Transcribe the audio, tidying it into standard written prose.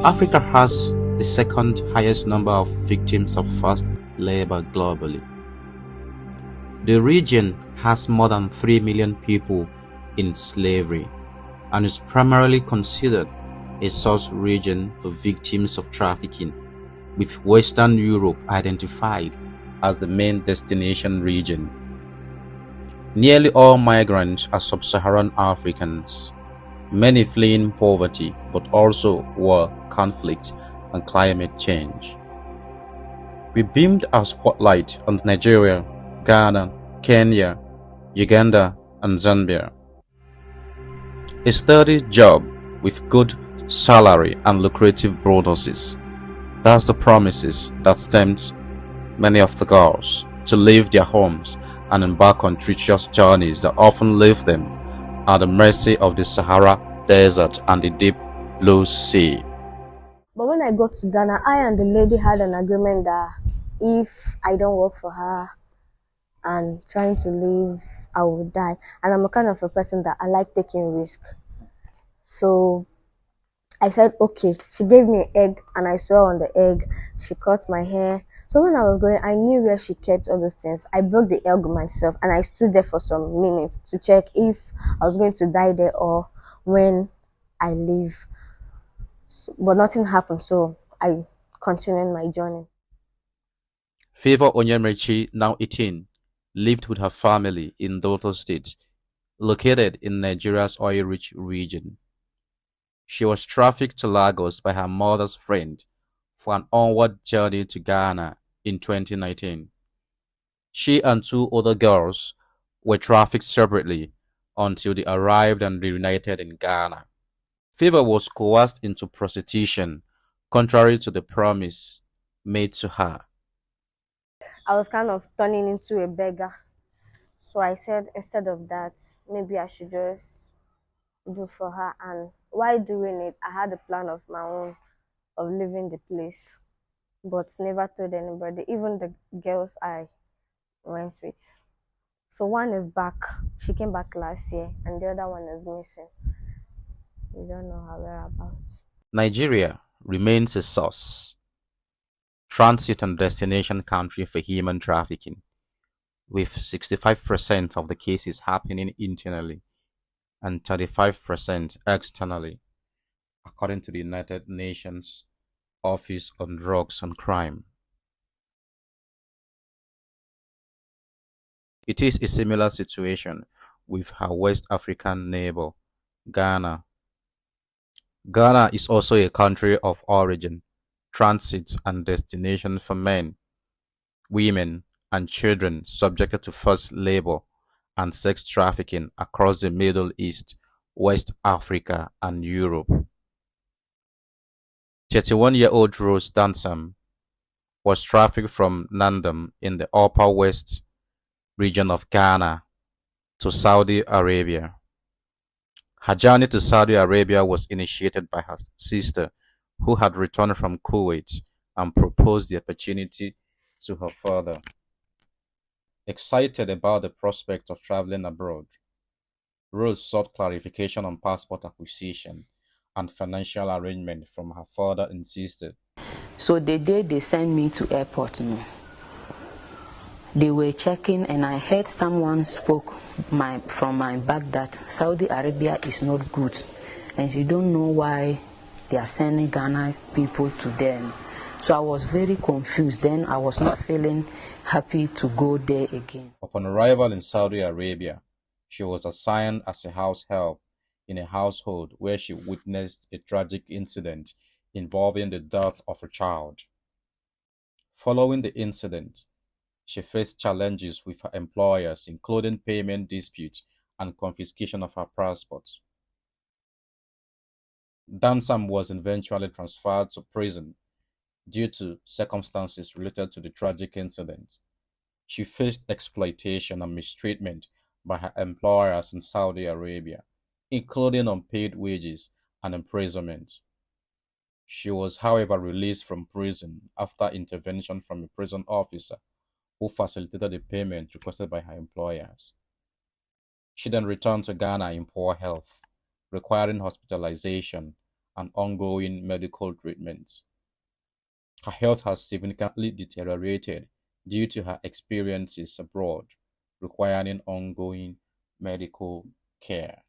Africa has the second highest number of victims of forced labor globally. The region has more than 3 million people in slavery and is primarily considered a source region for victims of trafficking, with Western Europe identified as the main destination region. Nearly all migrants are sub-Saharan Africans, many fleeing poverty but also war, conflict, and climate change. We beamed our spotlight on Nigeria, Ghana, Kenya, Uganda, and Zambia. A steady job with good salary and lucrative bonuses. That's the promises that tempt many of the girls to leave their homes and embark on treacherous journeys that often leave them at the mercy of the Sahara Desert and the deep blue sea. But when I got to Ghana, I and the lady had an agreement that if I don't work for her and trying to leave, I will die. And I'm a kind of a person that I like taking risk. So I said, okay. She gave me an egg and I swore on the egg. She cut my hair. So when I was going, I knew where she kept all those things. I broke the egg myself and I stood there for some minutes to check if I was going to die there or when I leave. But nothing happened, so I continued my journey. Favor Onyemaechi, now 18, lived with her family in Delta State, located in Nigeria's oil-rich region. She was trafficked to Lagos by her mother's friend for an onward journey to Ghana in 2019. She and two other girls were trafficked separately until they arrived and reunited in Ghana. Favor was coerced into prostitution, contrary to the promise made to her. I was kind of turning into a beggar. So I said, instead of that, maybe I should just do for her. And while doing it, I had a plan of my own of leaving the place, but never told anybody, even the girls I went with. So one is back. She came back last year, and the other one is missing. We don't know her whereabouts. Nigeria remains a source, transit and destination country for human trafficking, with 65% of the cases happening internally and 35% externally, according to the United Nations Office on Drugs and Crime. It is a similar situation with her West African neighbor, Ghana. Ghana is also a country of origin, transit, and destination for men, women, and children subjected to forced labor and sex trafficking across the Middle East, West Africa, and Europe. 31-year-old Rose Dansam was trafficked from Nandam in the Upper West region of Ghana to Saudi Arabia. Her journey to Saudi Arabia was initiated by her sister, who had returned from Kuwait and proposed the opportunity to her father. Excited about the prospect of traveling abroad, Rose sought clarification on passport acquisition and financial arrangement from her father and sister. So the day they sent me to airport, they were checking and I heard someone spoke from my back that Saudi Arabia is not good and you don't know why they are sending Ghana people to them. So I was very confused. Then I was not feeling happy to go there again. Upon arrival in Saudi Arabia, she was assigned as a house help in a household where she witnessed a tragic incident involving the death of a child. Following the incident, she faced challenges with her employers, including payment disputes and confiscation of her passport. Dansam was eventually transferred to prison due to circumstances related to the tragic incident. She faced exploitation and mistreatment by her employers in Saudi Arabia, including unpaid wages and imprisonment. She was, however, released from prison after intervention from a prison officer who facilitated the payment requested by her employers. She then returned to Ghana in poor health, requiring hospitalization and ongoing medical treatment. Her health has significantly deteriorated due to her experiences abroad, requiring ongoing medical care.